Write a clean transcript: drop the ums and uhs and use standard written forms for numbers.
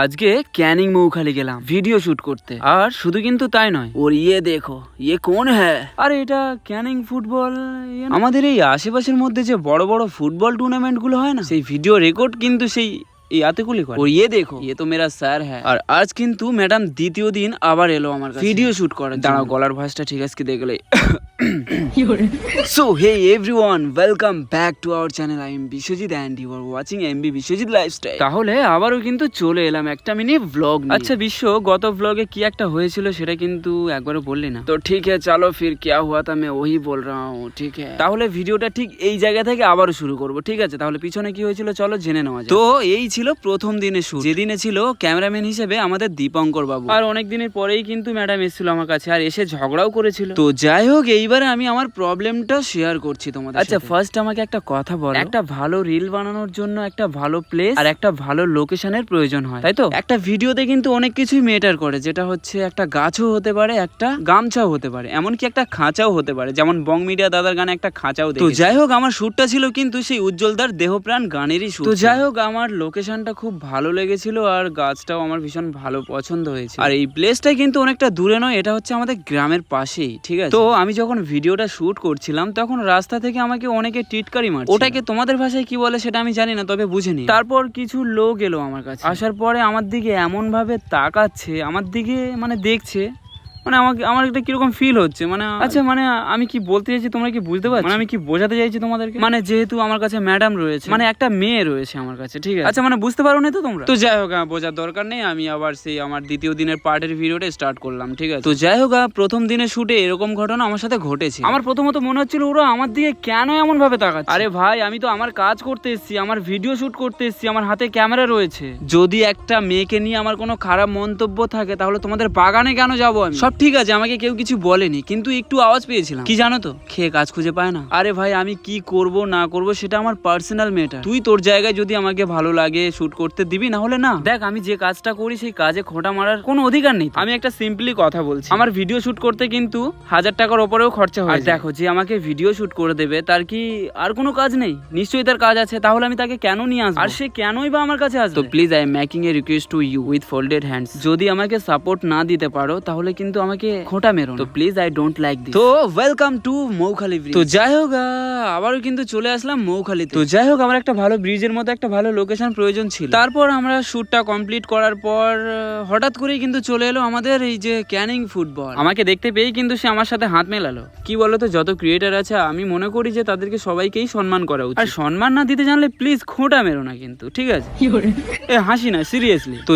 আজকে ক্যানিং মৌখালি গেলাম video shoot করতে। আর শুধু কিন্তু তাই নয়, ওর দেখো কোন হ্যাঁ, আরে এটা ক্যানিং ফুটবল। আমাদের এই আশেপাশের মধ্যে যে বড় বড় ফুটবল টুর্নামেন্ট গুলো হয় না, সেই ভিডিও রেকর্ড কিন্তু সেই ইয়াতেগুলি করে। और देखो ये तो मेरा স্যার হ্যাঁ। আর আজ কিন্তু ম্যাডাম দ্বিতীয় দিন আবার এলো আমার কাছে ভিডিও শুট করার। দাঁড়াও, গলার ভয়েসটা ঠিক আছে কি দেখলে। So hey everyone, welcome back to our channel. I am Biswajit and you are watching MB Biswajit lifestyle. তাহলে আবারও কিন্তু চলে এলাম একটা মিনি ব্লগ নিয়ে। আচ্ছা বিশ্ব, গত ব্লগে কি একটা হয়েছিল সেটা কিন্তু একবারও বললি না। তো ঠিক আছে চলো ফির क्या हुआ था मैं वही बोल रहा हूँ, ঠিক है। তাহলে ভিডিওটা ঠিক এই জায়গা থেকে আবারও শুরু করব, ঠিক আছে। তাহলে পিছনে কি হয়েছিল চলো জেনে নেওয়া যাক। তো এই ছিল প্রথম দিনের শুট, যেদিনে ছিল ক্যামেরাম্যান হিসেবে আমাদের দীপঙ্কর বাবু। আর অনেক দিনের পরেই কিন্তু ম্যাডাম এসেছিল আমার কাছে, আর এসে ঝগড়াও করেছিল। তো যাই হোক, এইবারে আমি আমার প্রবলেমটা শেয়ার করছি তোমাদের। আচ্ছা ফার্স্ট আমাকে একটা কথা বলো, একটা ভালো রিল বানানোর জন্য একটা ভালো প্লেস আর একটা ভালো লোকেশনের প্রয়োজন হয়, তাই তো? একটা ভিডিওতে কিন্তু অনেক কিছুই ম্যাটার করে, যেটা হচ্ছে একটা গাছও হতে পারে, একটা গামছাও হতে পারে, এমনকি একটা খাঁচাও হতে পারে, যেমন বং মিডিয়া দাদার গানে একটা খাঁচাও। তো যাই হোক, আমার শুটটা ছিল কিন্তু সেই উজ্জ্বলদার দেহপ্রাণ গানেরই শুট। তো যাই হোক, আমার লোকেশনটা খুব ভালো লেগেছিল আর গাছটাও আমার ভীষণ ভালো পছন্দ হয়েছে। আর এই প্লেসটা কিন্তু অনেকটা দূরে নয়, এটা হচ্ছে আমাদের গ্রামের পাশেই, ঠিক আছে। তো আমি যখন ভিডিওটা শুট করছিলাম তখন রাস্তা থেকে আমাকে অনেকে টিটকারি মারছে। ওটাকে তোমাদের ভাষায় কি বলে সেটা আমি জানি না, তবে বুঝিনি। তারপর কিছু লোক এলো আমার কাছে, আসার পরে আমার দিকে এমন ভাবে তাকাচ্ছে, আমার দিকে মানে দেখছে, মানে আমার একটা কিরকম ফিল হচ্ছে, মানে আচ্ছা মানে আমি কি বলতে চাইছি তোমরা কি বুঝতে পারছো? মানে আমি কি বোঝাতে চাইছি তোমাদেরকে, মানে যেহেতু আমার কাছে ম্যাডাম রয়েছে, মানে একটা মেয়ে রয়েছে আমার কাছে, ঠিক আছে। আচ্ছা মানে বুঝতে পারো না তো তোমরা? তো যাই হোক, বোঝার দরকার নেই, আমি আবার সেই আমার দ্বিতীয় দিনের পার্টের ভিডিওটা স্টার্ট করলাম, ঠিক আছে। তো যাই হোক, প্রথম দিনের শুটে এরকম ঘটনা আমার সাথে ঘটেছে। আমার প্রথমত মনে হচ্ছিল ওরা আমার দিকে কেন এমন ভাবে তাকাচ্ছে। আরে ভাই, আমি তো আমার কাজ করতে এসেছি, আমার ভিডিও শুট করতে এসেছি, আমার হাতে ক্যামেরা রয়েছে। যদি একটা মেয়েকে নিয়ে আমার কোনো খারাপ মন্তব্য থাকে তাহলে তোমাদের বাগানে কেন যাবো আমি? সব ঠিক আছে, আমাকে কেউ কিছু বলেনি, কিন্তু একটু আওয়াজ পেয়েছিলাম। কি জানো তো, খেয়ে কাজ খুঁজে পায় না। আরে ভাই, আমি কি করব না করব সেটা আমার পার্সোনাল ম্যাটার। তুই তোর জায়গায় যদি আমাকে ভালো লাগে শুট করতে দিবি, না হলে না। দেখ, আমি যে কাজটা করি সেই কাজে খোঁটা মারার কোনো অধিকার নেই। আমি একটা সিম্পলি কথা বলছি, আমার ভিডিও শুট করতে কিন্তু 1000 টাকার ওপরেও খরচা হয়। দেখো, যে আমাকে ভিডিও শুট করে দেবে তার কি আর কোনো কাজ নেই? নিশ্চয়ই তার কাজ আছে, তাহলে আমি তাকে কেন নিয়ে আসবো? আর সে কেনই বা আমার কাছে আসবে? তো please I am making a request to you with folded hands, যদি আমাকে সাপোর্ট না দিতে পারো তাহলে কিন্তু আমাকে খোঁটা মেরো না। তো please, I don't like this. তো ওয়েলকাম টু মৌখালি ব্রিজ। তো যাই হোক, আবারও কিন্তু চলে আসলাম মৌখালিতে। তো যাই হোক, আমার একটা ভালো ব্রিজের মতো একটা ভালো লোকেশন প্রয়োজন ছিল। তারপর আমরা শুটটা কমপ্লিট করার পর হঠাৎ করেই কিন্তু চলে এলো আমাদের এই যে ক্যানিং ফুটবল। আমাকে দেখতে পেয়েই কিন্তু সে আমার সাথে হাত মেলালো। কি বলতো, যত ক্রিয়েটার আছে আমি মনে করি যে তাদেরকে সবাইকেই সম্মান করা উচিত। আর সম্মান না দিতে জানলে প্লিজ খোঁটা মেরো না কিন্তু, ঠিক আছে? হাসি না, সিরিয়াসলি। তো